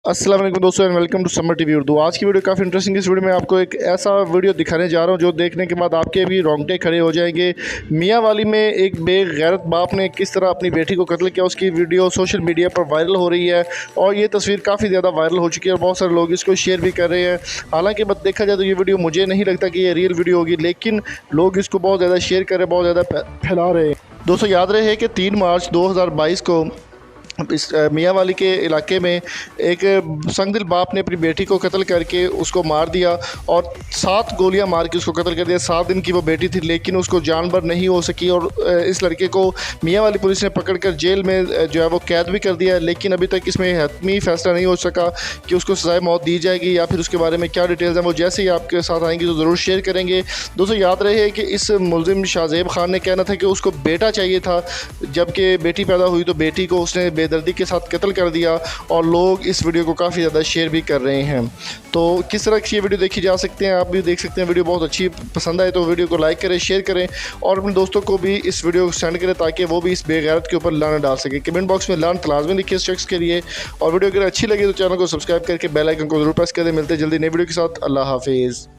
अस्सलाम वालेकुम दोस्तों and welcome to Samaa TV Urdu. आज की वीडियो काफ़ी इंटरेस्टिंग है। इस वीडियो में आपको एक ऐसा वीडियो दिखाने जा रहा हूं जो देखने के बाद आपके भी रोंगटे खड़े हो जाएंगे। मियाँ वाली में एक बेगैरत बाप ने किस तरह अपनी बेटी को कत्ल किया, उसकी वीडियो सोशल मीडिया पर वायरल हो रही है और ये तस्वीर काफ़ी ज़्यादा वायरल हो चुकी है और बहुत सारे लोग इसको शेयर भी कर रहे हैं। हालाँकि बस देखा जाए तो ये वीडियो मुझे नहीं लगता कि ये रियल वीडियो होगी, लेकिन लोग इसको बहुत ज़्यादा शेयर कर रहे हैं, बहुत ज़्यादा फैला रहे हैं। दोस्तों याद रहे कि 3 मार्च 2022 को इस मियाँ वाली के इलाके में एक संगदिल बाप ने अपनी बेटी को कत्ल करके उसको मार दिया और 7 गोलियां मार के उसको कत्ल कर दिया। 7 दिन की वो बेटी थी लेकिन उसको जानबर नहीं हो सकी और इस लड़के को मियाँ वाली पुलिस ने पकड़कर जेल में जो है वो कैद भी कर दिया है। लेकिन अभी तक इसमें हतमी फैसला नहीं हो सका कि उसको सज़ाए मौत दी जाएगी या फिर उसके बारे में क्या डिटेल्स हैं। वो जैसे ही आपके साथ आएंगी तो ज़रूर शेयर करेंगे। दोस्तों याद रहे कि इस मुलजिम शाहज़ेब खान ने कहना था कि उसको बेटा चाहिए था, जबकि बेटी पैदा हुई तो बेटी को उसने बेदर्दी के साथ कत्ल कर दिया और लोग इस वीडियो को काफ़ी ज़्यादा शेयर भी कर रहे हैं। तो किस तरह की ये वीडियो देखी जा सकते हैं, आप भी देख सकते हैं। वीडियो बहुत अच्छी पसंद आए तो वीडियो को लाइक करें, शेयर करें और अपने दोस्तों को भी इस वीडियो को सेंड करें ताकि वो भी इस बेगैरत के ऊपर लाना डाल सके। कमेंट बॉक्स में लान लाजमी लिखिए इस शख्स के लिए और वीडियो अगर अच्छी लगी तो चैनल को सब्सक्राइब करके बेल आइकन को जरूर प्रेस कर दें। मिलते हैं जल्दी नई वीडियो के साथ। अल्लाह हाफिज़।